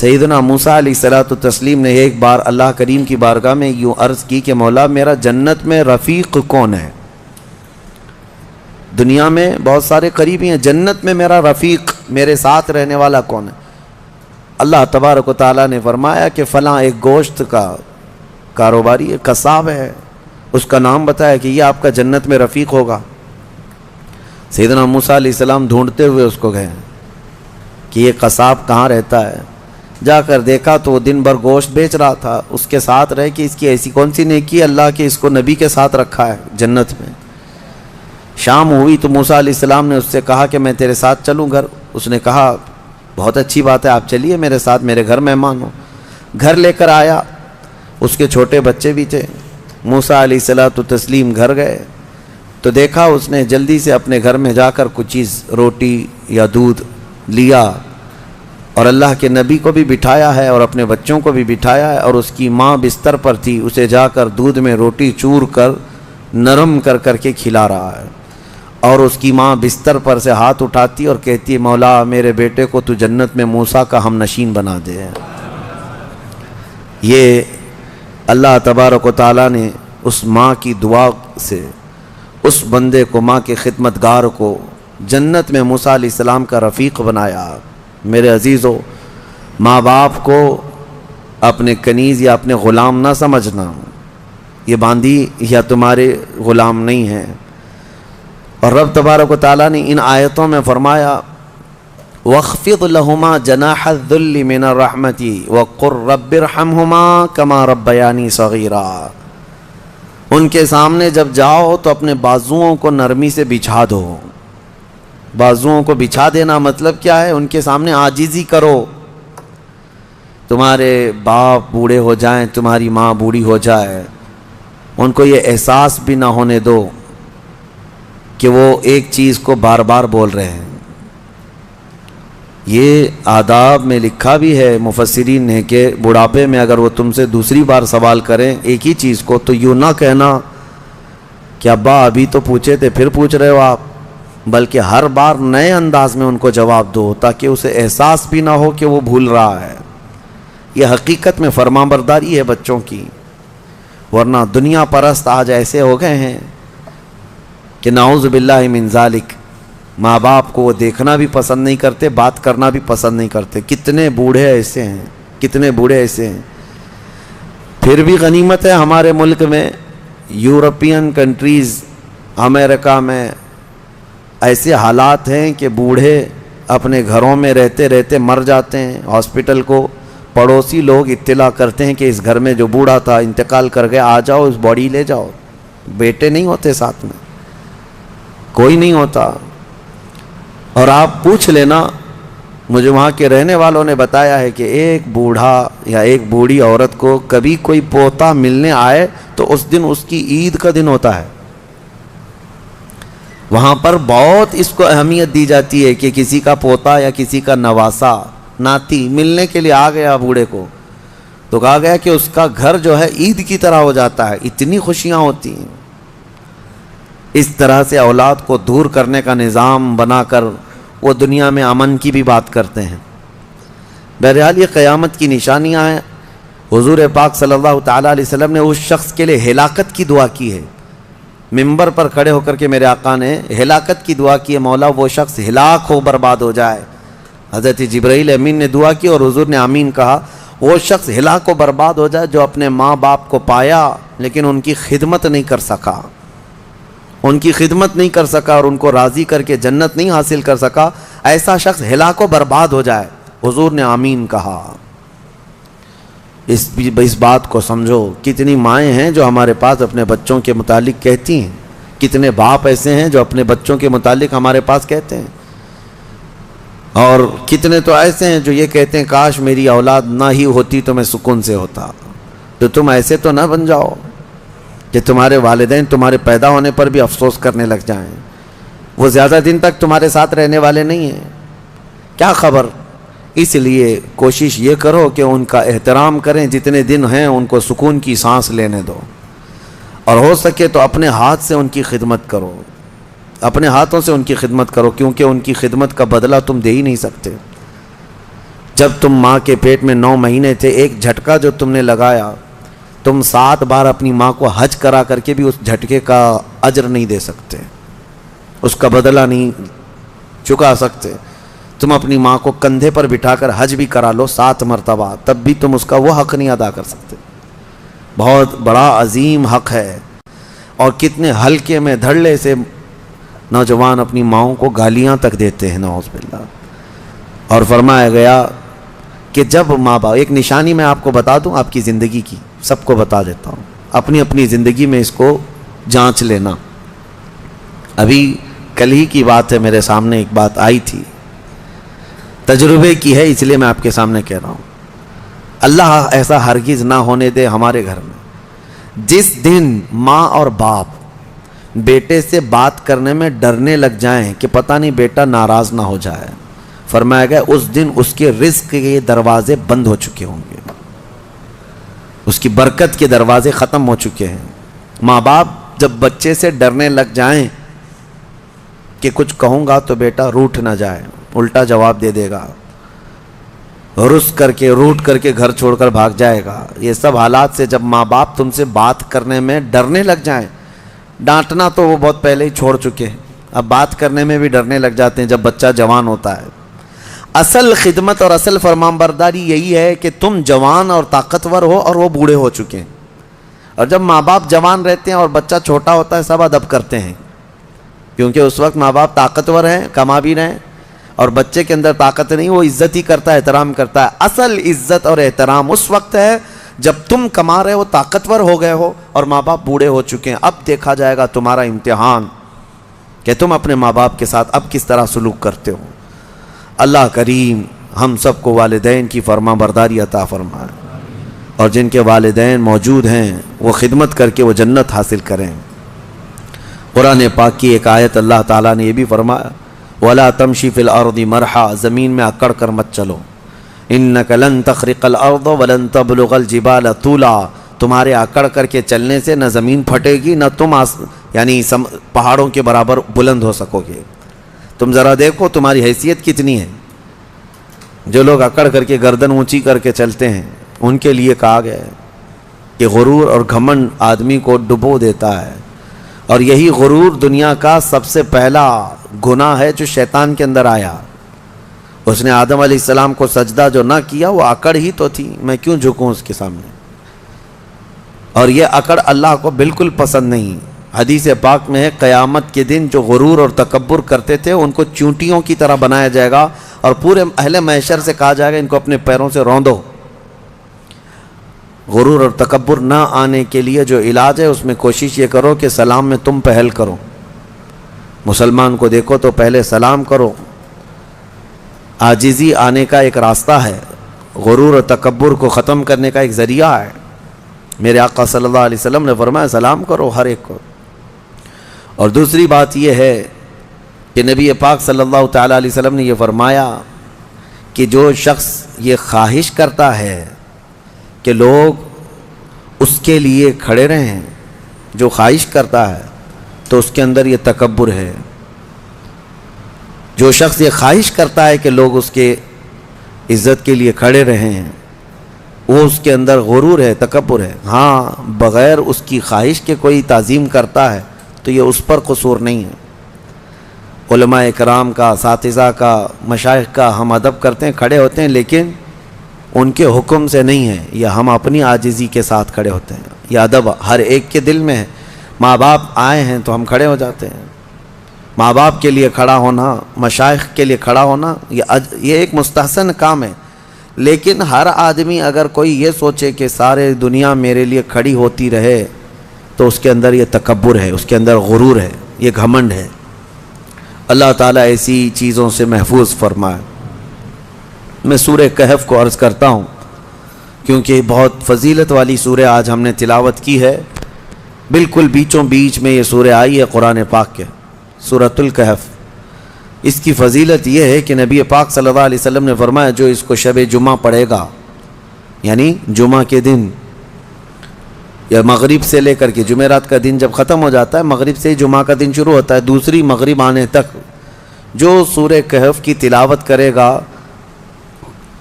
سیدنا موسیٰ علیہ الصلوۃ والتسلیم نے ایک بار اللہ کریم کی بارگاہ میں یوں عرض کی کہ مولا میرا جنت میں رفیق کون ہے؟ دنیا میں بہت سارے قریبی ہیں، جنت میں میرا رفیق، میرے ساتھ رہنے والا کون ہے؟ اللہ تبارک و تعالیٰ نے فرمایا کہ فلاں ایک گوشت کا کاروباری ہے، قصاب ہے، اس کا نام بتایا کہ یہ آپ کا جنت میں رفیق ہوگا۔ سیدنا موسیٰ علیہ السلام ڈھونڈتے ہوئے اس کو گئے کہ یہ قصاب کہاں رہتا ہے۔ جا کر دیکھا تو وہ دن بھر گوشت بیچ رہا تھا، اس کے ساتھ رہ کہ اس کی ایسی کون سی نیکی ہے اللہ کہ اس کو نبی کے ساتھ رکھا ہے جنت میں۔ شام ہوئی تو موسیٰ علیہ السلام نے اس سے کہا کہ میں تیرے ساتھ چلوں گھر۔ اس نے کہا بہت اچھی بات ہے، آپ چلیے میرے ساتھ، میرے گھر مہمان ہو۔ گھر لے کر آیا، اس کے چھوٹے بچے بھی تھے۔ موسیٰ علیہ الصلوۃ والتسلیم گھر گئے تو دیکھا اس نے جلدی سے اپنے گھر میں جا کر کچھ چیز روٹی یا دودھ لیا اور اللہ کے نبی کو بھی بٹھایا ہے اور اپنے بچوں کو بھی بٹھایا ہے، اور اس کی ماں بستر پر تھی، اسے جا کر دودھ میں روٹی چور کر نرم کر کر کے کھلا رہا ہے، اور اس کی ماں بستر پر سے ہاتھ اٹھاتی اور کہتی ہے مولا میرے بیٹے کو تو جنت میں موسیٰ کا ہم نشین بنا دے۔ یہ اللہ تبارک و تعالیٰ نے اس ماں کی دعا سے اس بندے کو، ماں کے خدمتگار کو جنت میں موسیٰ علیہ السلام کا رفیق بنایا۔ میرے عزیزو، ماں باپ کو اپنے کنیز یا اپنے غلام نہ سمجھنا، یہ باندھی یا تمہارے غلام نہیں ہیں۔ اور رب تبارک و تعالیٰ نے ان آیتوں میں فرمایا وَاخْفِضْ لَهُمَا جَنَاحَ الذُّلِّ مِنَ الرَّحْمَةِ وَقُلْ رَبِّ ارْحَمْهُمَا كَمَا رَبَّيَانِي صَغِيرًا۔ ان کے سامنے جب جاؤ تو اپنے بازوؤں کو نرمی سے بچھا دو۔ بازوؤں کو بچھا دینا مطلب کیا ہے؟ ان کے سامنے عاجزی کرو۔ تمہارے باپ بوڑھے ہو جائیں، تمہاری ماں بوڑھی ہو جائے، ان کو یہ احساس بھی نہ ہونے دو کہ وہ ایک چیز کو بار بار بول رہے ہیں۔ یہ آداب میں لکھا بھی ہے مفسرین نے کہ بڑھاپے میں اگر وہ تم سے دوسری بار سوال کریں ایک ہی چیز کو تو یوں نہ کہنا کہ ابا ابھی تو پوچھے تھے پھر پوچھ رہے ہو آپ، بلکہ ہر بار نئے انداز میں ان کو جواب دو تاکہ اسے احساس بھی نہ ہو کہ وہ بھول رہا ہے۔ یہ حقیقت میں فرمانبرداری ہے بچوں کی، ورنہ دنیا پرست آج ایسے ہو گئے ہیں کہ نعوذ باللہ من ذالک، ماں باپ کو وہ دیکھنا بھی پسند نہیں کرتے، بات کرنا بھی پسند نہیں کرتے۔ کتنے بوڑھے ایسے ہیں، کتنے بوڑھے ایسے ہیں۔ پھر بھی غنیمت ہے ہمارے ملک میں، یورپین کنٹریز، امریکہ میں ایسے حالات ہیں کہ بوڑھے اپنے گھروں میں رہتے رہتے مر جاتے ہیں۔ ہاسپٹل کو پڑوسی لوگ اطلاع کرتے ہیں کہ اس گھر میں جو بوڑھا تھا انتقال کر گیا، آ جاؤ اس باڈی لے جاؤ۔ بیٹے نہیں ہوتے ساتھ میں، کوئی نہیں ہوتا۔ اور آپ پوچھ لینا، مجھے وہاں کے رہنے والوں نے بتایا ہے کہ ایک بوڑھا یا ایک بوڑھی عورت کو کبھی کوئی پوتا ملنے آئے تو اس دن اس کی عید کا دن ہوتا ہے۔ وہاں پر بہت اس کو اہمیت دی جاتی ہے کہ کسی کا پوتا یا کسی کا نواسا ناتی ملنے کے لیے آ گیا بوڑھے کو، تو کہا گیا کہ اس کا گھر جو ہے عید کی طرح ہو جاتا ہے، اتنی خوشیاں ہوتی ہیں۔ اس طرح سے اولاد کو دور کرنے کا نظام بنا کر وہ دنیا میں امن کی بھی بات کرتے ہیں۔ بہرحال یہ قیامت کی نشانیاں ہیں۔ حضور پاک صلی اللہ تعالیٰ علیہ وسلم نے اس شخص کے لیے ہلاکت کی دعا کی ہے، ممبر پر کھڑے ہو کر کے میرے آقا نے ہلاکت کی دعا کی ہے، مولا وہ شخص ہلاک ہو، برباد ہو جائے۔ حضرت جبرائیل امین نے دعا کی اور حضور نے آمین کہا۔ وہ شخص ہلاک و برباد ہو جائے جو اپنے ماں باپ کو پایا لیکن ان کی خدمت نہیں کر سکا، ان کی خدمت نہیں کر سکا اور ان کو راضی کر کے جنت نہیں حاصل کر سکا، ایسا شخص ہلاک و برباد ہو جائے۔ حضور نے آمین کہا۔ اس بات کو سمجھو، کتنی مائیں ہیں جو ہمارے پاس اپنے بچوں کے متعلق کہتی ہیں، کتنے باپ ایسے ہیں جو اپنے بچوں کے متعلق ہمارے پاس کہتے ہیں، اور کتنے تو ایسے ہیں جو یہ کہتے ہیں کاش میری اولاد نہ ہی ہوتی تو میں سکون سے ہوتا۔ تو تم ایسے تو نہ بن جاؤ کہ تمہارے والدین تمہارے پیدا ہونے پر بھی افسوس کرنے لگ جائیں، وہ زیادہ دن تک تمہارے ساتھ رہنے والے نہیں ہیں، کیا خبر۔ اس لیے کوشش یہ کرو کہ ان کا احترام کریں، جتنے دن ہیں ان کو سکون کی سانس لینے دو، اور ہو سکے تو اپنے ہاتھ سے ان کی خدمت کرو، اپنے ہاتھوں سے ان کی خدمت کرو، کیونکہ ان کی خدمت کا بدلہ تم دے ہی نہیں سکتے۔ جب تم ماں کے پیٹ میں 9 مہینے تھے، ایک جھٹکا جو تم نے لگایا، تم 7 بار اپنی ماں کو حج کرا کر کے بھی اس جھٹکے کا اجر نہیں دے سکتے، اس کا بدلہ نہیں چکا سکتے۔ تم اپنی ماں کو کندھے پر بٹھا کر حج بھی کرا لو 7 مرتبہ، تب بھی تم اس کا وہ حق نہیں ادا کر سکتے۔ بہت بڑا عظیم حق ہے، اور کتنے ہلکے میں دھڑلے سے نوجوان اپنی ماؤں کو گالیاں تک دیتے ہیں، نعوذ باللہ۔ اور فرمایا گیا کہ جب ماں باپ، ایک نشانی میں آپ کو بتا دوں آپ کی زندگی کی، سب کو بتا دیتا ہوں، اپنی اپنی زندگی میں اس کو جانچ لینا۔ ابھی کل ہی کی بات ہے، میرے سامنے ایک بات آئی تھی، تجربے کی ہے، اس لیے میں آپ کے سامنے کہہ رہا ہوں۔ اللہ ایسا ہرگز نہ ہونے دے ہمارے گھر میں، جس دن ماں اور باپ بیٹے سے بات کرنے میں ڈرنے لگ جائیں کہ پتہ نہیں بیٹا ناراض نہ ہو جائے، فرمایا گیا اس دن اس کے رزق کے دروازے بند ہو چکے ہوں گے، اس کی برکت کے دروازے ختم ہو چکے ہیں۔ ماں باپ جب بچے سے ڈرنے لگ جائیں کہ کچھ کہوں گا تو بیٹا روٹھ نہ جائے، الٹا جواب دے دے گا، رس کر کے روٹ کر کے گھر چھوڑ کر بھاگ جائے گا، یہ سب حالات سے جب ماں باپ تم سے بات کرنے میں ڈرنے لگ جائیں، ڈانٹنا تو وہ بہت پہلے ہی چھوڑ چکے ہیں، اب بات کرنے میں بھی ڈرنے لگ جاتے ہیں جب بچہ جوان ہوتا ہے۔ اصل خدمت اور اصل فرمان برداری یہی ہے کہ تم جوان اور طاقتور ہو اور وہ بوڑھے ہو چکے ہیں، اور جب ماں باپ جوان رہتے ہیں اور بچہ چھوٹا ہوتا ہے سب ادب کرتے ہیں، کیونکہ اس وقت ماں باپ طاقتور ہیں، کما بھی رہے ہیں، اور بچے کے اندر طاقت نہیں، وہ عزت ہی کرتا ہے، احترام کرتا ہے۔ اصل عزت اور احترام اس وقت ہے جب تم کما رہے ہو، طاقتور ہو گئے ہو، اور ماں باپ بوڑھے ہو چکے ہیں۔ اب دیکھا جائے گا تمہارا امتحان کہ تم اپنے ماں باپ کے ساتھ اب کس طرح سلوک کرتے ہو۔ اللہ کریم ہم سب کو والدین کی فرما برداری عطا فرمائے، اور جن کے والدین موجود ہیں وہ خدمت کر کے وہ جنت حاصل کریں۔ قرآن پاک کی ایک آیت اللہ تعالیٰ نے یہ بھی فرمایا، وَلَا تَمْشِ فِي الْأَرْضِ مَرْحًا، زمین میں اکڑ کر مت چلو، إِنَّكَ لَن تَخْرِقَ الْأَرْضَ وَلَن تَبْلُغَ الْجِبَالَ طُولًا، تمہارے اکڑ کر کے چلنے سے نہ زمین پھٹے گی، نہ تم یعنی پہاڑوں کے برابر بلند ہو سکو گے۔ تم ذرا دیکھو تمہاری حیثیت کتنی ہے۔ جو لوگ اکڑ کر کے گردن اونچی کر کے چلتے ہیں ان کے لیے کہا گیا ہے کہ غرور اور گھمنڈ آدمی کو ڈبو دیتا ہے، اور یہی غرور دنیا کا سب سے پہلا گناہ ہے جو شیطان کے اندر آیا۔ اس نے آدم علیہ السلام کو سجدہ جو نہ کیا، وہ اکڑ ہی تو تھی، میں کیوں جھکوں اس کے سامنے، اور یہ اکڑ اللہ کو بالکل پسند نہیں۔ حدیث پاک میں ہے قیامت کے دن جو غرور اور تکبر کرتے تھے ان کو چونٹیوں کی طرح بنایا جائے گا، اور پورے اہل محشر سے کہا جائے گا ان کو اپنے پیروں سے روندو۔ غرور اور تکبر نہ آنے کے لیے جو علاج ہے اس میں کوشش یہ کرو کہ سلام میں تم پہل کرو، مسلمان کو دیکھو تو پہلے سلام کرو۔ عاجزی آنے کا ایک راستہ ہے، غرور اور تکبر کو ختم کرنے کا ایک ذریعہ ہے۔ میرے آقا صلی اللہ علیہ وسلم نے فرمایا سلام کرو ہر ایک کو۔ اور دوسری بات یہ ہے کہ نبی پاک صلی اللہ تعالیٰ علیہ وسلم نے یہ فرمایا کہ جو شخص یہ خواہش کرتا ہے کہ لوگ اس کے لیے کھڑے رہیں، جو خواہش کرتا ہے تو اس کے اندر یہ تکبر ہے۔ جو شخص یہ خواہش کرتا ہے کہ لوگ اس کے عزت کے لیے کھڑے رہیں، وہ اس کے اندر غرور ہے، تکبر ہے۔ ہاں بغیر اس کی خواہش کے کوئی تعظیم کرتا ہے تو یہ اس پر قصور نہیں ہے۔ علماء کرام کا، اساتذہ کا، مشائخ کا ہم ادب کرتے ہیں، کھڑے ہوتے ہیں، لیکن ان کے حکم سے نہیں ہے، یہ ہم اپنی عاجزی کے ساتھ کھڑے ہوتے ہیں۔ یہ ادب ہر ایک کے دل میں ہے۔ ماں باپ آئے ہیں تو ہم کھڑے ہو جاتے ہیں۔ ماں باپ کے لیے کھڑا ہونا، مشائخ کے لیے کھڑا ہونا، یہ ایک مستحسن کام ہے۔ لیکن ہر آدمی اگر کوئی یہ سوچے کہ سارے دنیا میرے لیے کھڑی ہوتی رہے تو اس کے اندر یہ تکبر ہے، اس کے اندر غرور ہے، یہ گھمنڈ ہے۔ اللہ تعالیٰ ایسی چیزوں سے محفوظ فرمائے۔ میں سورہ کہف کو عرض کرتا ہوں کیونکہ بہت فضیلت والی سورہ آج ہم نے تلاوت کی ہے، بالکل بیچوں بیچ میں یہ سورہ آئی ہے قرآن پاک کے، سورۃ الکہف۔ اس کی فضیلت یہ ہے کہ نبی پاک صلی اللہ علیہ وسلم نے فرمایا جو اس کو شب جمعہ پڑھے گا، یعنی جمعہ کے دن یا مغرب سے لے کر کے جمعرات کا دن جب ختم ہو جاتا ہے، مغرب سے ہی جمعہ کا دن شروع ہوتا ہے، دوسری مغرب آنے تک جو سورہ کہف کی تلاوت کرے گا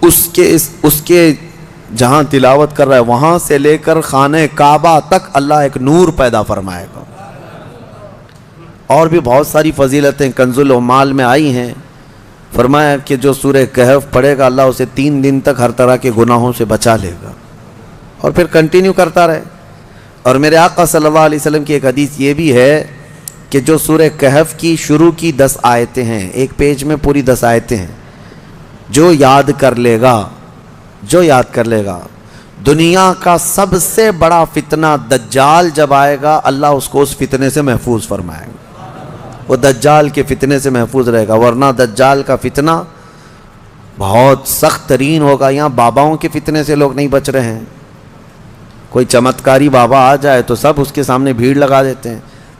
اس کے جہاں تلاوت کر رہا ہے وہاں سے لے کر خانہ کعبہ تک اللہ ایک نور پیدا فرمائے گا. اور بھی بہت ساری فضیلتیں کنز العمال میں آئی ہیں. فرمایا کہ جو سورہ کہف پڑھے گا اللہ اسے 3 دن تک ہر طرح کے گناہوں سے بچا لے گا. اور پھر کنٹینیو کرتا رہے. اور میرے آقا صلی اللہ علیہ وسلم کی ایک حدیث یہ بھی ہے کہ جو سورہ کہف کی شروع کی 10 آیتیں ہیں، ایک پیج میں پوری 10 آیتیں ہیں، جو یاد کر لے گا دنیا کا سب سے بڑا فتنہ دجال جب آئے گا اللہ اس کو اس فتنے سے محفوظ فرمائے گا. وہ دجال کے فتنے سے محفوظ رہے گا، ورنہ دجال کا فتنہ بہت سخت ترین ہوگا. یہاں باباؤں کے فتنے سے لوگ نہیں بچ رہے ہیں. کوئی چمتکاری بابا آ جائے تو سب اس کے سامنے بھیڑ لگا دیتے ہیں.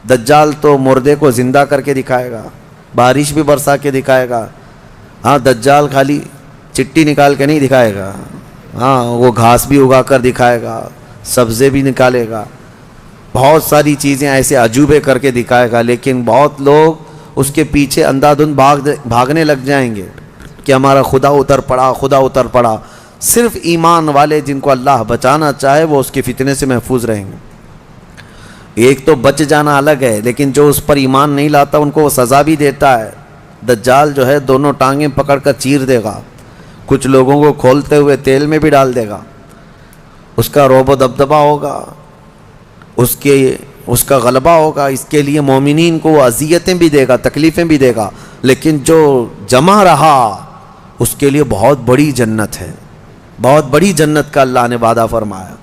دجال تو مردے کو زندہ کر کے دکھائے گا، بارش بھی برسا کے دکھائے گا. ہاں دجال خالی چٹی نکال کے نہیں دکھائے گا، ہاں وہ گھاس بھی اگا کر دکھائے گا، سبزے بھی نکالے گا، بہت ساری چیزیں ایسے عجوبے کر کے دکھائے گا. لیکن بہت لوگ اس کے پیچھے اندھادھند بھاگنے لگ جائیں گے کہ ہمارا خدا اتر پڑا. صرف ایمان والے جن کو اللہ بچانا چاہے وہ اس کے فتنے سے محفوظ رہیں گے. ایک تو بچ جانا الگ ہے، لیکن جو اس پر ایمان نہیں لاتا ان کو وہ سزا بھی دیتا ہے. دجال جو ہے دونوں ٹانگیں پکڑ کر چیر دے گا، کچھ لوگوں کو کھولتے ہوئے تیل میں بھی ڈال دے گا. اس کا رعب و دبدبہ ہوگا، اس کا غلبہ ہوگا. اس کے لیے مومنین کو وہ اذیتیں بھی دے گا، تکلیفیں بھی دے گا. لیکن جو جمع رہا اس کے لیے بہت بڑی جنت ہے، بہت بڑی جنت کا اللہ نے وعدہ فرمایا.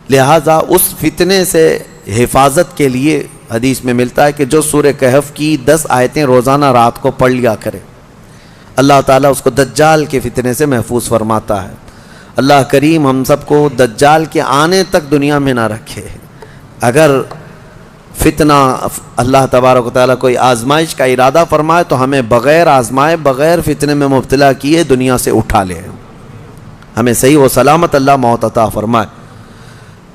لہٰذا اس فتنے سے حفاظت کے لیے حدیث میں ملتا ہے کہ جو سورہ کہف کی 10 آیتیں روزانہ رات کو پڑھ لیا کرے اللہ تعالیٰ اس کو دجال کے فتنے سے محفوظ فرماتا ہے. اللہ کریم ہم سب کو دجال کے آنے تک دنیا میں نہ رکھے. اگر فتنہ اللہ تبارک و تعالیٰ کوئی آزمائش کا ارادہ فرمائے تو ہمیں بغیر آزمائے بغیر فتنے میں مبتلا کیے دنیا سے اٹھا لے، ہمیں صحیح و سلامت اللہ موت عطا فرمائے.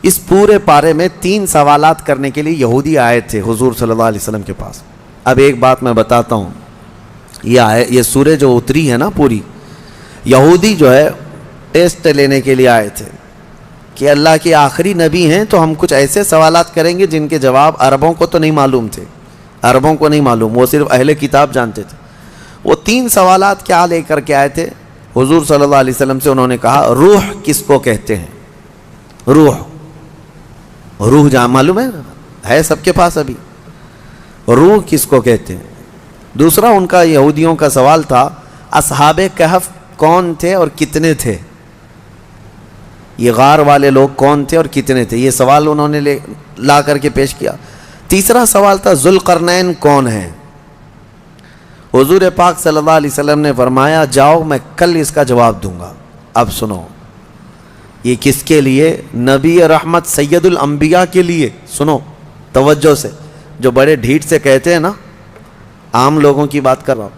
اس پورے پارے میں 3 سوالات کرنے کے لیے یہودی آئے تھے حضور صلی اللہ علیہ وسلم کے پاس. اب ایک بات میں بتاتا ہوں، یہ سورہ جو اتری ہے نا پوری، یہودی جو ہے ٹیسٹ لینے کے لیے آئے تھے کہ اللہ کے آخری نبی ہیں تو ہم کچھ ایسے سوالات کریں گے جن کے جواب عربوں کو تو نہیں معلوم تھے، عربوں کو نہیں معلوم، وہ صرف اہل کتاب جانتے تھے. وہ 3 سوالات کیا لے کر کے آئے تھے حضور صلی اللہ علیہ وسلم سے. انہوں نے کہا روح کس کو کہتے ہیں؟ روح جہاں معلوم ہے سب کے پاس ابھی، روح کس کو کہتے ہیں؟ دوسرا ان کا یہودیوں کا سوال تھا اصحاب کہف کون تھے اور کتنے تھے؟ یہ غار والے لوگ کون تھے اور کتنے تھے؟ یہ سوال انہوں نے لا کر کے پیش کیا. تیسرا سوال تھا ذوالقرنین کون ہیں؟ حضور پاک صلی اللہ علیہ وسلم نے فرمایا جاؤ میں کل اس کا جواب دوں گا. اب سنو، یہ کس کے لیے؟ نبی رحمت سید الانبیاء کے لیے. سنو توجہ سے، جو بڑے ڈھیٹ سے کہتے ہیں نا، عام لوگوں کی بات کر رہا ہوں.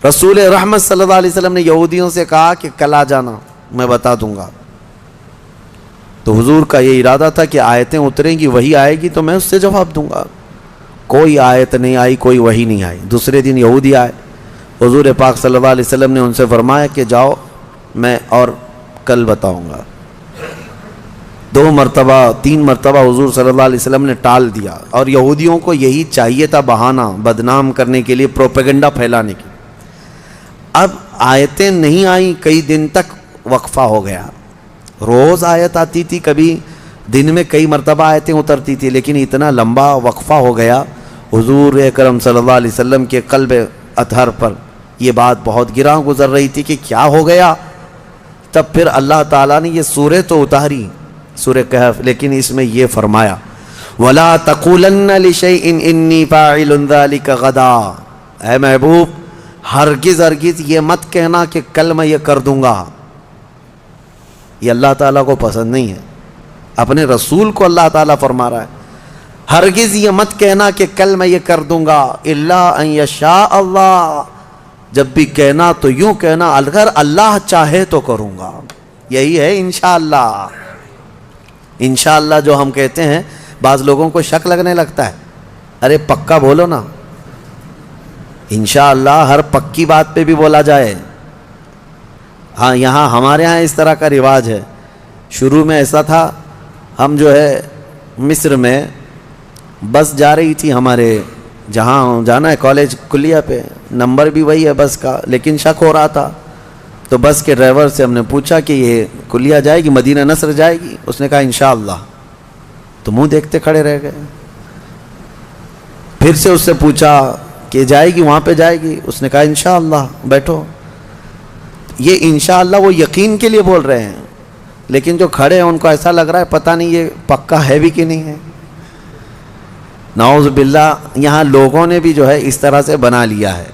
رسول رحمت صلی اللہ علیہ وسلم نے یہودیوں سے کہا کہ کل آ جانا میں بتا دوں گا. تو حضور کا یہ ارادہ تھا کہ آیتیں اتریں گی، وہی آئے گی تو میں اس سے جواب دوں گا. کوئی آیت نہیں آئی، کوئی وحی نہیں آئی. دوسرے دن یہودی آئے، حضور پاک صلی اللہ علیہ وسلم نے ان سے فرمایا کہ جاؤ میں اور کل بتاؤں گا. 2 مرتبہ 3 مرتبہ حضور صلی اللہ علیہ وسلم نے ٹال دیا. اور یہودیوں کو یہی چاہیے تھا، بہانہ بدنام کرنے کے لیے، پروپیگنڈا پھیلانے کی. اب آیتیں نہیں آئیں، کئی دن تک وقفہ ہو گیا. روز آیت آتی تھی، کبھی دن میں کئی مرتبہ آیتیں اترتی تھی، لیکن اتنا لمبا وقفہ ہو گیا. حضور اکرم صلی اللہ علیہ وسلم کے قلب اطہر پر یہ بات بہت گراں گزر رہی تھی کہ کیا ہو گیا. تب پھر اللہ تعالیٰ نے یہ سورہ تو اتاری، سورہ کہف، لیکن اس میں یہ فرمایا وَلَا تَقُولَنَّ لِشَيْءٍ إِنِّي فَاعِلٌ ذَلِكَ غَدًا. اے محبوب ہرگز یہ مت کہنا کہ کل میں یہ کر دوں گا. یہ اللہ تعالیٰ کو پسند نہیں ہے. اپنے رسول کو اللہ تعالیٰ فرما رہا ہے ہرگز یہ مت کہنا کہ کل میں یہ کر دوں گا. إِلَّا أَن يَشَاءَ اللَّهُ. جب بھی کہنا تو یوں کہنا اگر اللہ چاہے تو کروں گا. یہی ہے انشاءاللہ. انشاءاللہ جو ہم کہتے ہیں بعض لوگوں کو شک لگنے لگتا ہے، ارے پکا بولو نا. انشاءاللہ ہر پکی بات پہ بھی بولا جائے. ہاں یہاں ہمارے ہاں اس طرح کا رواج ہے. شروع میں ایسا تھا, ہم جو ہے مصر میں بس جا رہی تھی ہمارے جہاں جانا ہے کالج کلیہ پہ, نمبر بھی وہی ہے بس کا, لیکن شک ہو رہا تھا. تو بس کے ڈرائیور سے ہم نے پوچھا کہ یہ کلیہ جائے گی, مدینہ نصر جائے گی؟ اس نے کہا انشاءاللہ. تو منہ دیکھتے کھڑے رہ گئے. پھر سے اس سے پوچھا کہ جائے گی وہاں پہ جائے گی؟ اس نے کہا انشاءاللہ. بیٹھو. یہ انشاءاللہ وہ یقین کے لیے بول رہے ہیں, لیکن جو کھڑے ہیں ان کو ایسا لگ رہا ہے پتہ نہیں یہ پکا ہے بھی کہ نہیں ہے. نعوذ باللہ. یہاں لوگوں نے بھی جو ہے اس طرح سے بنا لیا ہے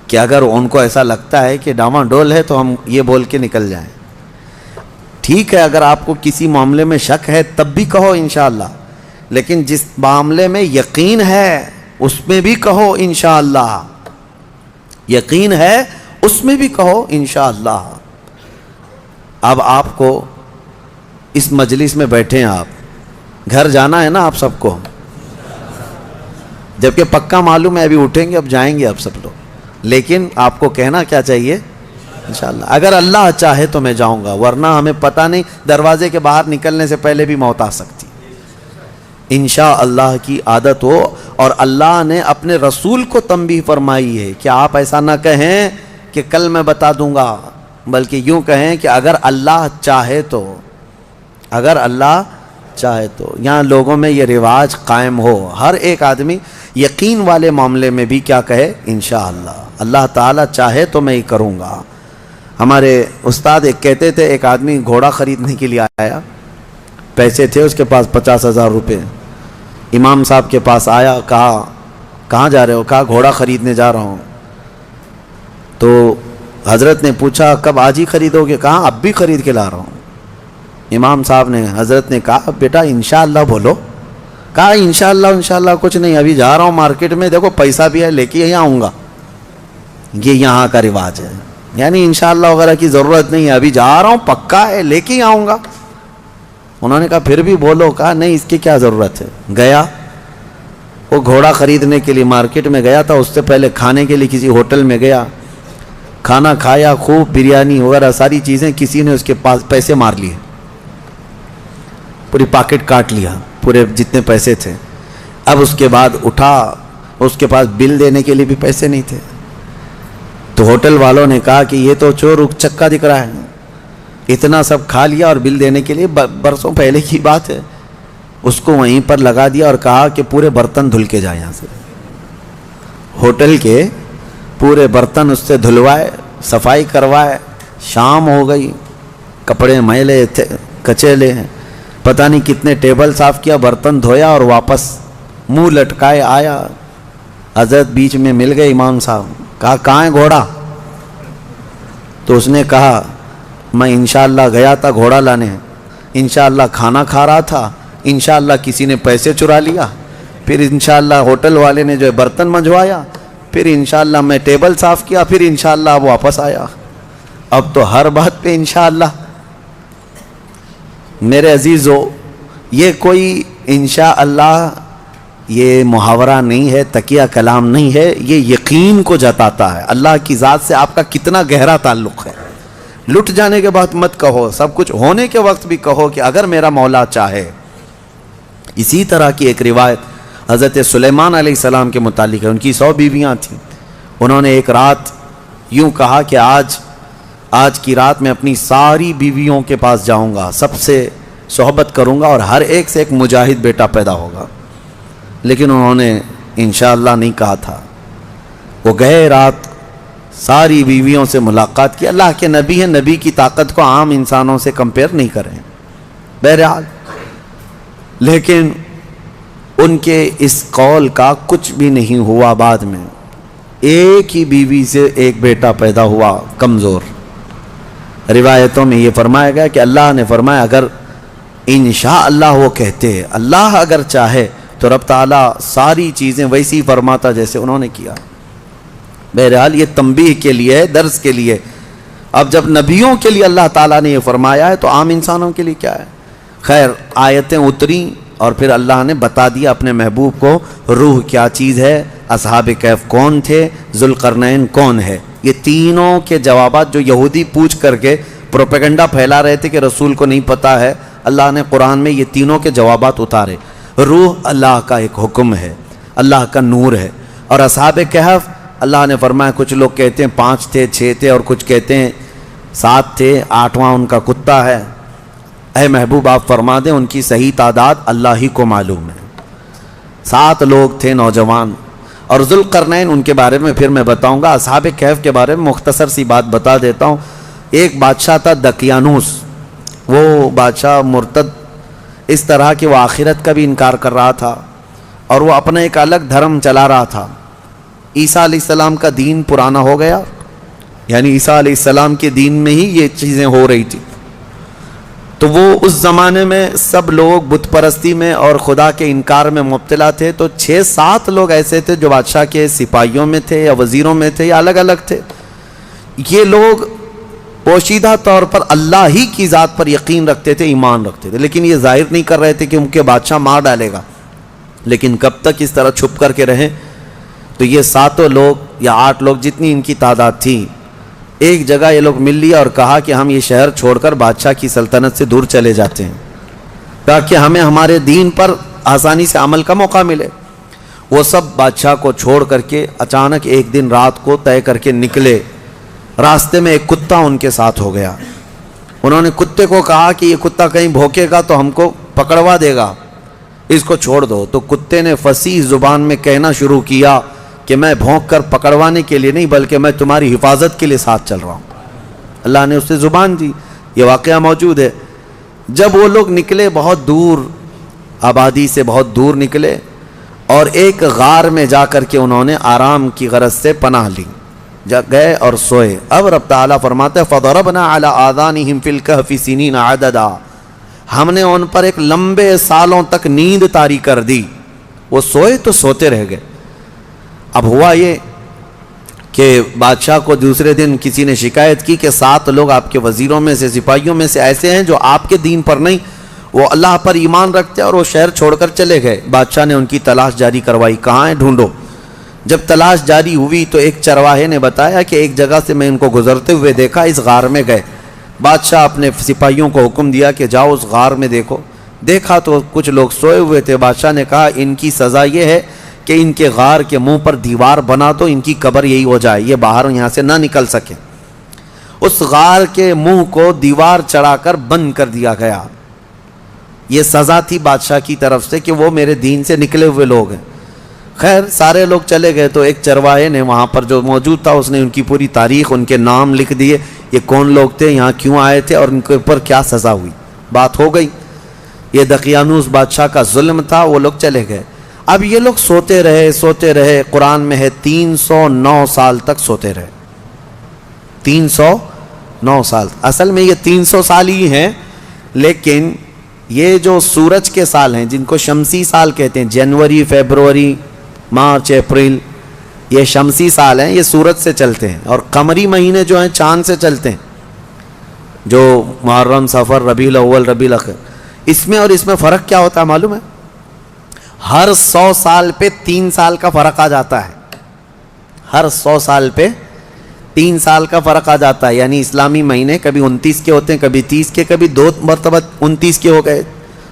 کہ اگر ان کو ایسا لگتا ہے کہ ڈاواں ڈول ہے تو ہم یہ بول کے نکل جائیں. ٹھیک ہے, اگر آپ کو کسی معاملے میں شک ہے تب بھی کہو انشاءاللہ, لیکن جس معاملے میں یقین ہے اس میں بھی کہو انشاءاللہ. یقین ہے اس میں بھی کہو انشاءاللہ. اب آپ کو اس مجلس میں بیٹھے ہیں, آپ گھر جانا ہے نا آپ سب کو, جبکہ پکا معلوم ہے ابھی اٹھیں گے اب جائیں گے اب سب لوگ, لیکن آپ کو کہنا کیا چاہیے انشاءاللہ. اگر اللہ چاہے تو میں جاؤں گا, ورنہ ہمیں پتہ نہیں دروازے کے باہر نکلنے سے پہلے بھی موت آ سکتی. انشاءاللہ کی عادت ہو. اور اللہ نے اپنے رسول کو تنبیہ فرمائی ہے کہ آپ ایسا نہ کہیں کہ کل میں بتا دوں گا, بلکہ یوں کہیں کہ اگر اللہ چاہے تو, اگر اللہ چاہے تو. یہاں لوگوں میں یہ رواج قائم ہو, ہر ایک آدمی یقین والے معاملے میں بھی کیا کہے انشاءاللہ. اللہ تعالیٰ چاہے تو میں ہی کروں گا. ہمارے استاد ایک کہتے تھے, ایک آدمی گھوڑا خریدنے کے لیے آیا, پیسے تھے اس کے پاس 50,000 روپے. امام صاحب کے پاس آیا, کہا کہاں جا رہے ہو؟ کہا گھوڑا خریدنے جا رہا ہوں. تو حضرت نے پوچھا کب, آج ہی خریدو گے؟ کہا اب بھی خرید کے لا رہا ہوں. امام صاحب نے, حضرت نے کہا بیٹا انشاءاللہ بولو. کہا انشاءاللہ انشاءاللہ کچھ نہیں, ابھی جا رہا ہوں مارکیٹ میں, دیکھو پیسہ بھی ہے لے کے ہی آؤں گا. یہ یہاں کا رواج ہے, یعنی انشاءاللہ وغیرہ کی ضرورت نہیں ہے, ابھی جا رہا ہوں پکا ہے لے کے ہی آؤں گا. انہوں نے کہا پھر بھی بولو. کہا نہیں اس کی کیا ضرورت ہے. گیا, وہ گھوڑا خریدنے کے لیے مارکیٹ میں گیا تھا, اس سے پہلے کھانے کے لیے کسی ہوٹل میں گیا, کھانا کھایا, خوب بریانی وغیرہ ساری چیزیں, کسی نے اس کے پاس پیسے مار لیے, پوری پاکٹ کاٹ لیا, پورے جتنے پیسے تھے. اب اس کے بعد اٹھا, اس کے پاس بل دینے کے لیے بھی پیسے نہیں تھے. تو ہوٹل والوں نے کہا کہ یہ تو چور چکا دکھ رہا ہے, اتنا سب کھا لیا اور بل دینے کے لیے برسوں پہلے کی بات ہے. اس کو وہیں پر لگا دیا اور کہا کہ پورے برتن دھل کے جائے یہاں سے. ہوٹل کے پورے برتن اس سے دھلوائے, صفائی کروائے. شام ہو گئی, کپڑے میلے تھے, کچیلے ہیں, پتہ نہیں کتنے ٹیبل صاف کیا, برتن دھویا اور واپس منہ لٹکائے آیا. حضرت بیچ میں مل گئے امام صاحب. کہا کہاں ہے گھوڑا؟ تو اس نے کہا میں انشاءاللہ گیا تھا گھوڑا لانے, انشاءاللہ کھانا کھا رہا تھا, انشاءاللہ کسی نے پیسے چرا لیا, پھر انشاءاللہ ہوٹل والے نے جو ہے برتن منجوایا, پھر انشاءاللہ میں ٹیبل صاف کیا, پھر انشاءاللہ اب واپس آیا. اب تو ہر بات پہ انشاءاللہ. میرے عزیزو, یہ کوئی انشاءاللہ یہ محاورہ نہیں ہے, تکیہ کلام نہیں ہے, یہ یقین کو جتاتا ہے. اللہ کی ذات سے آپ کا کتنا گہرا تعلق ہے. لٹ جانے کے بعد مت کہو, سب کچھ ہونے کے وقت بھی کہو کہ اگر میرا مولا چاہے. اسی طرح کی ایک روایت حضرت سلیمان علیہ السلام کے متعلق ہے. ان کی 100 بیویاں تھیں. انہوں نے ایک رات یوں کہا کہ آج کی رات میں اپنی ساری بیویوں کے پاس جاؤں گا, سب سے صحبت کروں گا اور ہر ایک سے ایک مجاہد بیٹا پیدا ہوگا. لیکن انہوں نے انشاءاللہ نہیں کہا تھا. وہ گئے, رات ساری بیویوں سے ملاقات کی. اللہ کے نبی ہیں, نبی کی طاقت کو عام انسانوں سے کمپیئر نہیں کریں بہرحال. لیکن ان کے اس قول کا کچھ بھی نہیں ہوا. بعد میں ایک ہی بیوی سے ایک بیٹا پیدا ہوا, کمزور. روایتوں میں یہ فرمایا گیا کہ اللہ نے فرمایا اگر انشاءاللہ وہ کہتے, اللہ اگر چاہے تو رب تعالیٰ ساری چیزیں ویسی فرماتا جیسے انہوں نے کیا. بہرحال یہ تنبیہ کے لیے ہے, درس کے لیے. اب جب نبیوں کے لیے اللہ تعالیٰ نے یہ فرمایا ہے تو عام انسانوں کے لیے کیا ہے. خیر, آیتیں اتریں اور پھر اللہ نے بتا دیا اپنے محبوب کو روح کیا چیز ہے, اصحاب کہف کون تھے, ذوالقرنین کون ہے. یہ تینوں کے جوابات جو یہودی پوچھ کر کے پروپیگنڈا پھیلا رہے تھے کہ رسول کو نہیں پتہ ہے، اللہ نے قرآن میں یہ تینوں کے جوابات اتارے۔ روح اللہ کا ایک حکم ہے، اللہ کا نور ہے۔ اور اصحاب کہف اللہ نے فرمایا کچھ لوگ کہتے ہیں 5 تھے 6 تھے اور کچھ کہتے ہیں 7 تھے، 8واں ان کا کتا ہے۔ اے محبوب آپ فرما دیں ان کی صحیح تعداد اللہ ہی کو معلوم ہے۔ 7 لوگ تھے نوجوان۔ اور ذوالقرنین ان کے بارے میں پھر میں بتاؤں گا۔ اصحاب کہف کے بارے میں مختصر سی بات بتا دیتا ہوں۔ ایک بادشاہ تھا دقیانوس، وہ بادشاہ مرتد اس طرح کہ وہ آخرت کا بھی انکار کر رہا تھا اور وہ اپنا ایک الگ دھرم چلا رہا تھا۔ عیسیٰ علیہ السلام کا دین پرانا ہو گیا، یعنی عیسیٰ علیہ السلام کے دین میں ہی یہ چیزیں ہو رہی تھی۔ تو وہ اس زمانے میں سب لوگ بت پرستی میں اور خدا کے انکار میں مبتلا تھے۔ تو 6-7 لوگ ایسے تھے جو بادشاہ کے سپاہیوں میں تھے یا وزیروں میں تھے یا الگ الگ تھے۔ یہ لوگ پوشیدہ طور پر اللہ ہی کی ذات پر یقین رکھتے تھے، ایمان رکھتے تھے، لیکن یہ ظاہر نہیں کر رہے تھے کہ ان کے بادشاہ مار ڈالے گا۔ لیکن کب تک اس طرح چھپ کر کے رہیں؟ تو یہ 7 لوگ یا 8 لوگ جتنی ان کی تعداد تھی، ایک جگہ یہ لوگ مل لیا اور کہا کہ ہم یہ شہر چھوڑ کر بادشاہ کی سلطنت سے دور چلے جاتے ہیں تاکہ ہمیں ہمارے دین پر آسانی سے عمل کا موقع ملے۔ وہ سب بادشاہ کو چھوڑ کر کے اچانک ایک دن رات کو طے کر کے نکلے۔ راستے میں ایک کتا ان کے ساتھ ہو گیا۔ انہوں نے کتے کو کہا کہ یہ کتا کہیں بھوکے گا تو ہم کو پکڑوا دے گا، اس کو چھوڑ دو۔ تو کتے نے فصیح زبان میں کہنا شروع کیا کہ میں بھونک کر پکڑوانے کے لیے نہیں بلکہ میں تمہاری حفاظت کے لیے ساتھ چل رہا ہوں۔ اللہ نے اسے زبان دی، یہ واقعہ موجود ہے۔ جب وہ لوگ نکلے بہت دور، آبادی سے بہت دور نکلے اور ایک غار میں جا کر کے انہوں نے آرام کی غرض سے پناہ لی، گئے اور سوئے۔ اب رب تعالیٰ فرماتے ہیں فَضَرَبْنَا عَلَىٰ آذَانِهِمْ فِي الْكَهْفِ سِنِينَ عَدَدًا، ہم نے ان پر ایک لمبے سالوں تک نیند طاری کر دی۔ وہ سوئے تو سوتے رہ گئے۔ اب ہوا یہ کہ بادشاہ کو دوسرے دن کسی نے شکایت کی کہ 7 لوگ آپ کے وزیروں میں سے سپاہیوں میں سے ایسے ہیں جو آپ کے دین پر نہیں، وہ اللہ پر ایمان رکھتے اور وہ شہر چھوڑ کر چلے گئے۔ بادشاہ نے ان کی تلاش جاری کروائی، کہاں ہیں ڈھونڈو۔ جب تلاش جاری ہوئی تو ایک چرواہے نے بتایا کہ ایک جگہ سے میں ان کو گزرتے ہوئے دیکھا، اس غار میں گئے۔ بادشاہ اپنے سپاہیوں کو حکم دیا کہ جاؤ اس غار میں دیکھو۔ دیکھا تو کچھ لوگ سوئے ہوئے تھے۔ بادشاہ نے کہا ان کی سزا یہ ہے کہ ان کے غار کے منہ پر دیوار بنا دو، ان کی قبر یہی ہو جائے، یہ باہر یہاں سے نہ نکل سکے۔ اس غار کے منہ کو دیوار چڑھا کر بند کر دیا گیا۔ یہ سزا تھی بادشاہ کی طرف سے کہ وہ میرے دین سے نکلے ہوئے لوگ ہیں۔ خیر سارے لوگ چلے گئے تو ایک چرواہے نے وہاں پر جو موجود تھا اس نے ان کی پوری تاریخ، ان کے نام لکھ دیے، یہ کون لوگ تھے، یہاں کیوں آئے تھے اور ان کے اوپر کیا سزا ہوئی۔ بات ہو گئی۔ یہ دقیانوس بادشاہ کا ظلم تھا، وہ لوگ چلے گئے۔ اب یہ لوگ سوتے رہے، قرآن میں ہے 309 سال تک سوتے رہے۔ 309 سال، اصل میں یہ 300 سال ہی ہیں، لیکن یہ جو سورج کے سال ہیں جن کو شمسی سال کہتے ہیں، جنوری، فیبروری، مارچ، اپریل، یہ شمسی سال ہیں، یہ سورج سے چلتے ہیں، اور قمری مہینے جو ہیں چاند سے چلتے ہیں، جو محرم، صفر، ربیع الاول، ربیع الاخر۔ اس میں اور اس میں فرق کیا ہوتا ہے معلوم ہے؟ ہر 100 سال پہ 3 سال کا فرق آ جاتا ہے۔ ہر 100 سال پہ 3 سال کا فرق آ جاتا ہے، یعنی اسلامی مہینے کبھی 29 کے ہوتے ہیں، کبھی 30 کے، کبھی 2 مرتبہ 29 کے ہو گئے۔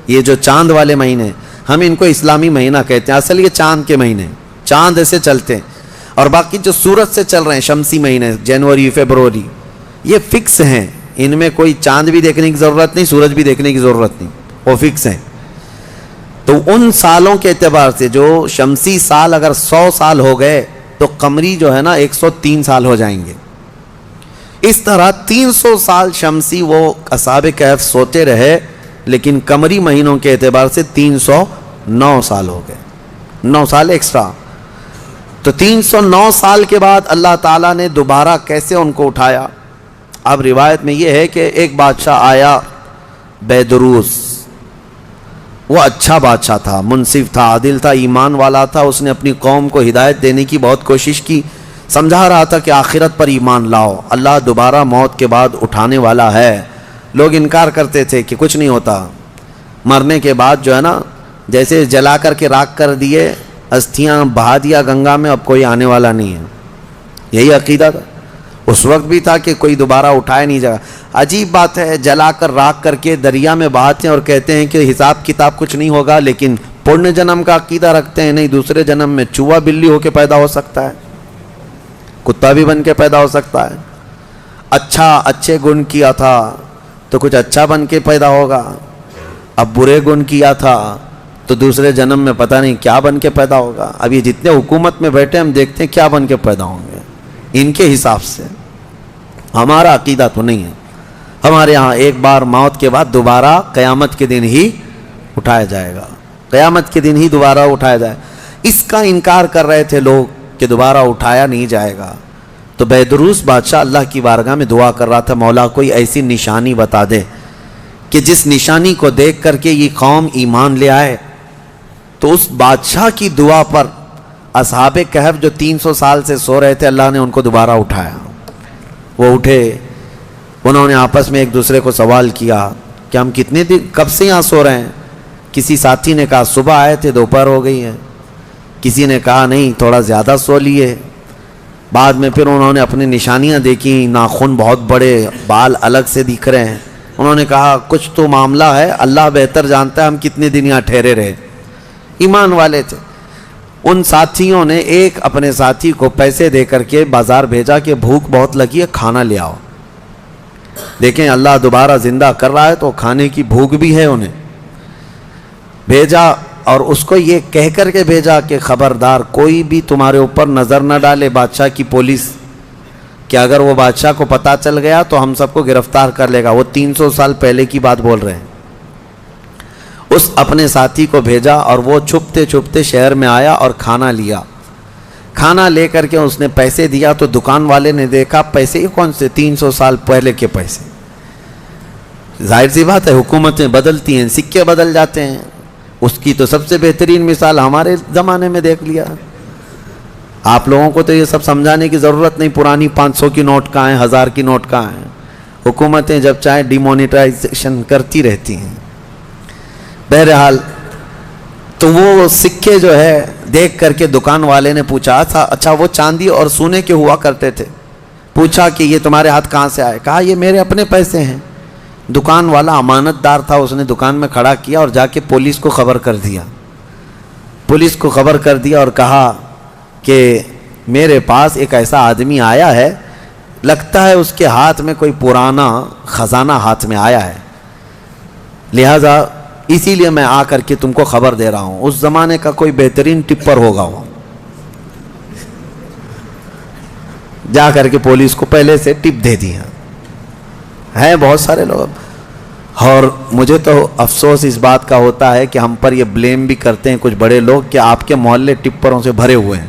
یہ جو چاند والے مہینے ہم ان کو اسلامی مہینہ کہتے ہیں، اصل یہ چاند کے مہینے، چاند ایسے چلتے ہیں۔ اور باقی جو سورج سے چل رہے ہیں شمسی مہینے، جنوری، فیبروری، یہ فکس ہیں، ان میں کوئی چاند بھی دیکھنے کی ضرورت نہیں، سورج بھی دیکھنے کی ضرورت نہیں، وہ فکس ہیں۔ تو ان سالوں کے اعتبار سے جو شمسی سال اگر 100 سال ہو گئے تو قمری جو ہے نا 103 سال ہو جائیں گے۔ اس طرح 300 سال شمسی وہ اصحاب کہف سوتے رہے، لیکن قمری مہینوں کے اعتبار سے 309 سال ہو گئے، 9 سال ایکسٹرا۔ تو 309 سال کے بعد اللہ تعالیٰ نے دوبارہ کیسے ان کو اٹھایا؟ اب روایت میں یہ ہے کہ ایک بادشاہ آیا بیدروس، وہ اچھا بادشاہ تھا، منصف تھا، عادل تھا، ایمان والا تھا۔ اس نے اپنی قوم کو ہدایت دینے کی بہت کوشش کی، سمجھا رہا تھا کہ آخرت پر ایمان لاؤ، اللہ دوبارہ موت کے بعد اٹھانے والا ہے۔ لوگ انکار کرتے تھے کہ کچھ نہیں ہوتا، مرنے کے بعد جو ہے نا جیسے جلا کر کے راکھ کر دیے، استھیاں بہا دیا گنگا میں، اب کوئی آنے والا نہیں ہے، یہی عقیدہ تھا۔ اس وقت بھی تھا کہ کوئی دوبارہ اٹھایا نہیں جائے. عجیب بات ہے, جلا کر راکھ کر کے دریا میں بہاتے ہیں اور کہتے ہیں کہ حساب کتاب کچھ نہیں ہوگا, لیکن پرن جنم کا عقیدہ رکھتے ہیں. نہیں, دوسرے جنم میں چوہا بلی ہو کے پیدا ہو سکتا ہے, کتا بھی بن کے پیدا ہو سکتا ہے. اچھے گن کیا تھا تو کچھ اچھا بن کے پیدا ہوگا, اب برے گن کیا تھا تو دوسرے جنم میں پتہ نہیں کیا بن کے پیدا ہوگا. اب یہ جتنے حکومت میں بیٹھے ہم دیکھتے ہیں کیا بن کے پیدا ہوں گے ان کے حساب سے. ہمارا عقیدہ تو نہیں ہے. ہمارے ہاں ایک بار موت کے بعد دوبارہ قیامت کے دن ہی اٹھایا جائے گا, قیامت کے دن ہی دوبارہ اٹھایا جائے. اس کا انکار کر رہے تھے لوگ کہ دوبارہ اٹھایا نہیں جائے گا. تو بہدروس بادشاہ اللہ کی بارگاہ میں دعا کر رہا تھا, مولا کوئی ایسی نشانی بتا دے کہ جس نشانی کو دیکھ کر کے یہ قوم ایمان لے آئے. تو اس بادشاہ کی دعا پر اصحاب کہف جو 300 سال سے سو رہے تھے, اللہ نے ان کو دوبارہ اٹھایا. وہ اٹھے, انہوں نے آپس میں ایک دوسرے کو سوال کیا کہ ہم کتنے دن کب سے یہاں سو رہے ہیں. کسی ساتھی نے کہا صبح آئے تھے دوپہر ہو گئی ہے. کسی نے کہا نہیں تھوڑا زیادہ سو لیے. بعد میں پھر انہوں نے اپنی نشانیاں دیکھی, ناخن بہت بڑے, بال الگ سے دکھ رہے ہیں. انہوں نے کہا کچھ تو معاملہ ہے, اللہ بہتر جانتا ہے ہم کتنے دن یہاں ٹھہرے رہے. ایمان والے تھے. ان ساتھیوں نے ایک اپنے ساتھی کو پیسے دے کر کے بازار بھیجا کہ بھوک بہت لگی ہے, کھانا لے آؤ. دیکھیں اللہ دوبارہ زندہ کر رہا ہے تو کھانے کی بھوک بھی ہے. انہیں بھیجا اور اس کو یہ کہہ کر کے بھیجا کہ خبردار کوئی بھی تمہارے اوپر نظر نہ ڈالے بادشاہ کی پولیس, کہ اگر وہ بادشاہ کو پتہ چل گیا تو ہم سب کو گرفتار کر لے گا. وہ 300 سال پہلے کی بات بول رہے ہیں. اس اپنے ساتھی کو بھیجا اور وہ چھپتے چھپتے شہر میں آیا اور کھانا لیا. کھانا لے کر کے اس نے پیسے دیا تو دکان والے نے دیکھا پیسے یہ کون سے, 300 سال پہلے کے پیسے. ظاہر سی بات ہے حکومتیں بدلتی ہیں, سکے بدل جاتے ہیں. اس کی تو سب سے بہترین مثال ہمارے زمانے میں دیکھ لیا. آپ لوگوں کو تو یہ سب سمجھانے کی ضرورت نہیں, پرانی 500 کی نوٹ کہاں ہیں, 1000 کی نوٹ کہاں ہیں. حکومتیں جب چاہیں ڈی مونیٹائزیشن کرتی رہتی ہیں. بہرحال تو وہ سکے جو ہے دیکھ کر کے دکان والے نے پوچھا تھا, اچھا وہ چاندی اور سونے کے ہوا کرتے تھے. پوچھا کہ یہ تمہارے ہاتھ کہاں سے آئے. کہا یہ میرے اپنے پیسے ہیں. دکان والا امانت دار تھا, اس نے دکان میں کھڑا کیا اور جا کے پولیس کو خبر کر دیا. پولیس کو خبر کر دیا اور کہا کہ میرے پاس ایک ایسا آدمی آیا ہے, لگتا ہے اس کے ہاتھ میں کوئی پرانا خزانہ ہاتھ میں آیا ہے, لہذا اسی لیے میں آ کر کے تم کو خبر دے رہا ہوں. اس زمانے کا کوئی بہترین ٹپر ہوگا وہ. جا کر کے پولیس کو پہلے سے ٹپ دے دیا. ہیں بہت سارے لوگ. اور مجھے تو افسوس اس بات کا ہوتا ہے کہ ہم پر یہ بلیم بھی کرتے ہیں کچھ بڑے لوگ کہ آپ کے محلے ٹپروں سے بھرے ہوئے ہیں.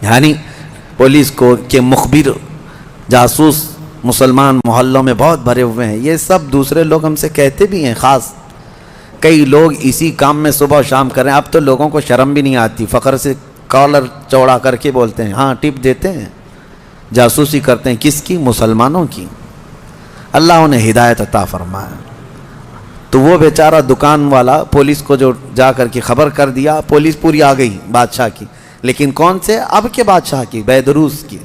یعنی پولیس کو کہ مخبر جاسوس مسلمان محلوں میں بہت بھرے ہوئے ہیں. یہ سب دوسرے لوگ ہم سے کہتے بھی ہیں, خاص کئی لوگ اسی کام میں صبح و شام کر رہے ہیں. اب تو لوگوں کو شرم بھی نہیں آتی, فخر سے کالر چوڑا کر کے بولتے ہیں ہاں ٹپ دیتے ہیں, جاسوسی کرتے ہیں. کس کی؟ مسلمانوں کی. اللہ انہیں ہدایت عطا فرمائے. تو وہ بیچارہ دکان والا پولیس کو جو جا کر کے خبر کر دیا, پولیس پوری آ گئی بادشاہ کی, لیکن کون سے؟ اب کے بادشاہ کی, بہدروس کی.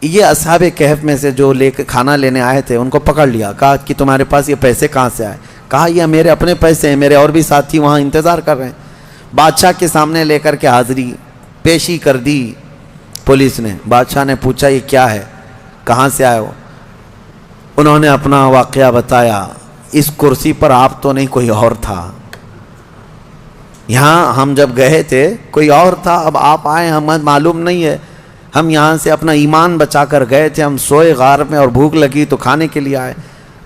یہ اصحاب کہف میں سے جو لے کے کھانا لینے آئے تھے ان کو پکڑ لیا. کہا کہ تمہارے پاس یہ پیسے کہاں سے آئے؟ کہا یہ میرے اپنے پیسے ہیں, میرے اور بھی ساتھی وہاں انتظار کر رہے ہیں. بادشاہ کے سامنے لے کر کے حاضری پیشی کر دی پولیس نے. بادشاہ نے پوچھا یہ کیا ہے, کہاں سے آئے ہو؟ انہوں نے اپنا واقعہ بتایا. اس کرسی پر آپ تو نہیں, کوئی اور تھا. یہاں ہم جب گئے تھے کوئی اور تھا, اب آپ آئے ہمیں معلوم نہیں ہے. ہم یہاں سے اپنا ایمان بچا کر گئے تھے, ہم سوئے غار میں اور بھوک لگی تو کھانے کے لیے آئے.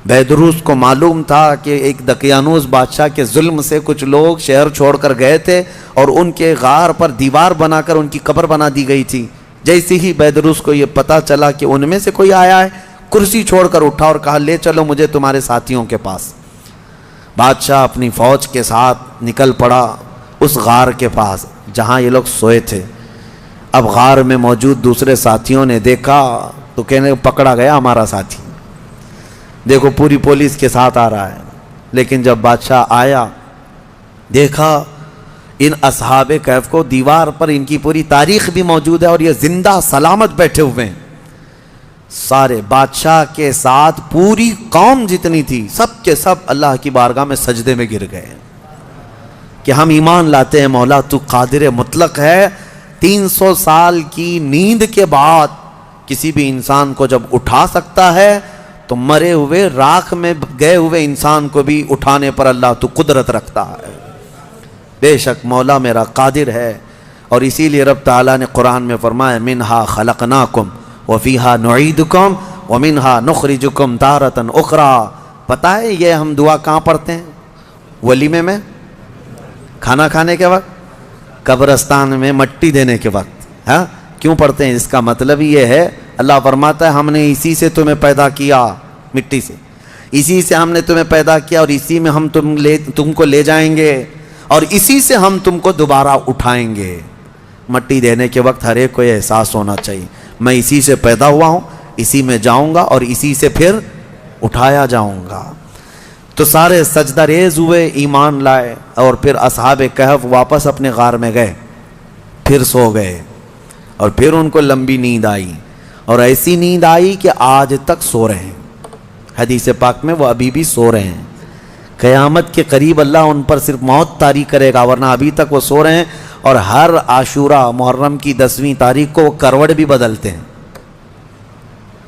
بہدروس کو معلوم تھا کہ ایک دقیانوس بادشاہ کے ظلم سے کچھ لوگ شہر چھوڑ کر گئے تھے اور ان کے غار پر دیوار بنا کر ان کی قبر بنا دی گئی تھی. جیسے ہی بہدروس کو یہ پتہ چلا کہ ان میں سے کوئی آیا ہے, کرسی چھوڑ کر اٹھا اور کہا لے چلو مجھے تمہارے ساتھیوں کے پاس. بادشاہ اپنی فوج کے ساتھ نکل پڑا اس غار کے پاس جہاں یہ لوگ سوئے تھے. اب غار میں موجود دوسرے ساتھیوں نے دیکھا تو کہنے پکڑا گیا ہمارا ساتھی, دیکھو پوری پولیس کے ساتھ آ رہا ہے. لیکن جب بادشاہ آیا دیکھا ان اصحاب کہف کو, دیوار پر ان کی پوری تاریخ بھی موجود ہے اور یہ زندہ سلامت بیٹھے ہوئے ہیں. سارے بادشاہ کے ساتھ پوری قوم جتنی تھی سب کے سب اللہ کی بارگاہ میں سجدے میں گر گئے کہ ہم ایمان لاتے ہیں مولا تو قادر مطلق ہے. 300 سال کی نیند کے بعد کسی بھی انسان کو جب اٹھا سکتا ہے تو مرے ہوئے راکھ میں گئے ہوئے انسان کو بھی اٹھانے پر اللہ تو قدرت رکھتا ہے. بے شک مولا میرا قادر ہے. اور اسی لیے رب تعالیٰ نے قرآن میں فرمایا منہا خلقناکم وفیہا نعیدکم ومنہا نخرجکم تارۃ اخری. پتہ ہے یہ ہم دعا کہاں پڑھتے ہیں؟ ولیمے میں، کھانا کھانے کے وقت، قبرستان میں مٹی دینے کے وقت. ہاں کیوں پڑھتے ہیں؟ اس کا مطلب یہ ہے اللہ فرماتا ہے ہم نے اسی سے تمہیں پیدا کیا، مٹی سے اسی سے ہم نے تمہیں پیدا کیا اور اسی میں ہم تم کو لے جائیں گے اور اسی سے ہم تم کو دوبارہ اٹھائیں گے. مٹی دینے کے وقت ہر ایک کو یہ احساس ہونا چاہیے میں اسی سے پیدا ہوا ہوں، اسی میں جاؤں گا اور اسی سے پھر اٹھایا جاؤں گا. تو سارے سجدہ ریز ہوئے، ایمان لائے اور پھر اصحاب کہف واپس اپنے غار میں گئے، پھر سو گئے اور پھر ان کو لمبی نیند آئی اور ایسی نیند آئی کہ آج تک سو رہے ہیں. حدیث پاک میں وہ ابھی بھی سو رہے ہیں. قیامت کے قریب اللہ ان پر صرف موت طاری کرے گا ورنہ ابھی تک وہ سو رہے ہیں. اور ہر عاشورہ محرم کی 10ویں تاریخ کو وہ کروٹ بھی بدلتے ہیں.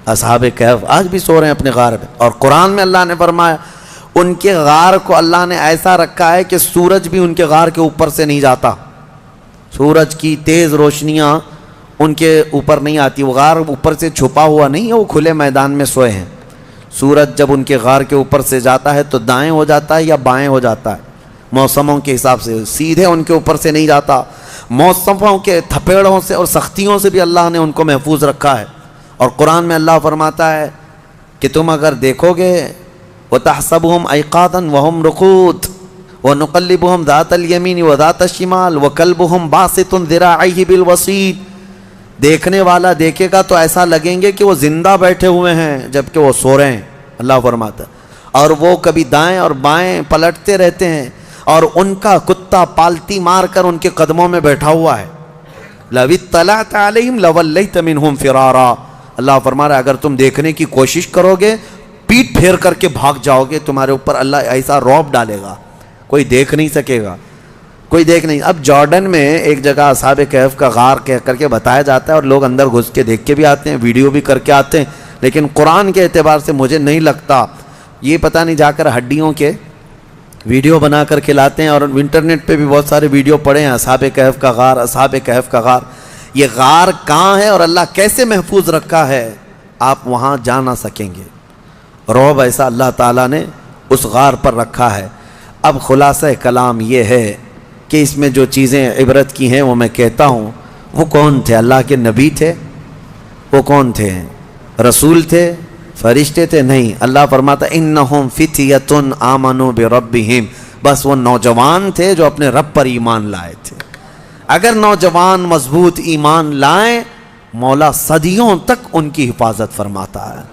اصحاب کہف آج بھی سو رہے ہیں اپنے غار پہ. اور قرآن میں اللہ نے فرمایا ان کے غار کو اللہ نے ایسا رکھا ہے کہ سورج بھی ان کے غار کے اوپر سے نہیں جاتا. سورج کی تیز روشنیاں ان کے اوپر نہیں آتی. وہ غار اوپر سے چھپا ہوا نہیں ہے، وہ کھلے میدان میں سوئے ہیں. سورج جب ان کے غار کے اوپر سے جاتا ہے تو دائیں ہو جاتا ہے یا بائیں ہو جاتا ہے موسموں کے حساب سے. سیدھے ان کے اوپر سے نہیں جاتا. موسموں کے تھپیڑوں سے اور سختیوں سے بھی اللہ نے ان کو محفوظ رکھا ہے. اور قرآن میں اللہ فرماتا ہے کہ تم اگر دیکھو گے وَتَحْسَبُهُمْ أَيْقَاظًا وَهُمْ رُقُودٌ وَنُقَلِّبُهُمْ ذَاتَ الْيَمِينِ وَذَاتَ الشِّمَالِ وَكَلْبُهُمْ بَاسِطٌ ذِرَاعَيْهِ بِالْوَصِيدِ. دیکھنے والا دیکھے گا تو ایسا لگیں گے کہ وہ زندہ بیٹھے ہوئے ہیں جبکہ وہ سو رہے ہیں. اللہ فرماتا ہے اور وہ کبھی دائیں اور بائیں پلٹتے رہتے ہیں اور ان کا کتا پالتی مار کر ان کے قدموں میں بیٹھا ہوا ہے. لَوِ اطَّلَعْتَ عَلَيْهِمْ لَوَلَّيْتَ مِنْهُمْ فِرَارًا. اللہ فرما رہا ہے اگر تم دیکھنے کی کوشش کرو گے پیٹ پھیر کر کے بھاگ جاؤ گے. تمہارے اوپر اللہ ایسا رعب ڈالے گا کوئی دیکھ نہیں سکے گا، کوئی دیکھ نہیں. اب جارڈن میں ایک جگہ اصحاب کہف کا غار کہہ کر کے بتایا جاتا ہے اور لوگ اندر گھس کے دیکھ کے بھی آتے ہیں، ویڈیو بھی کر کے آتے ہیں. لیکن قرآن کے اعتبار سے مجھے نہیں لگتا یہ پتہ نہیں جا کر ہڈیوں کے ویڈیو بنا کر کے لاتے ہیں. اور انٹرنیٹ پہ بھی بہت سارے ویڈیو پڑے ہیں اصحاب کہف کا غار، اصحاب کہف کا غار. یہ غار کہاں ہے اور اللہ کیسے محفوظ رکھا ہے آپ وہاں جا نہ سکیں گے. رعب ایسا اللہ تعالیٰ نے اس غار پر رکھا ہے. اب خلاصہ کلام یہ ہے کہ اس میں جو چیزیں عبرت کی ہیں وہ میں کہتا ہوں. وہ کون تھے؟ اللہ کے نبی تھے؟ وہ کون تھے؟ رسول تھے؟ فرشتے تھے؟ نہیں. اللہ فرماتا انہم فتیۃ آمنوا بربہم. بس وہ نوجوان تھے جو اپنے رب پر ایمان لائے تھے. اگر نوجوان مضبوط ایمان لائیں مولا صدیوں تک ان کی حفاظت فرماتا ہے.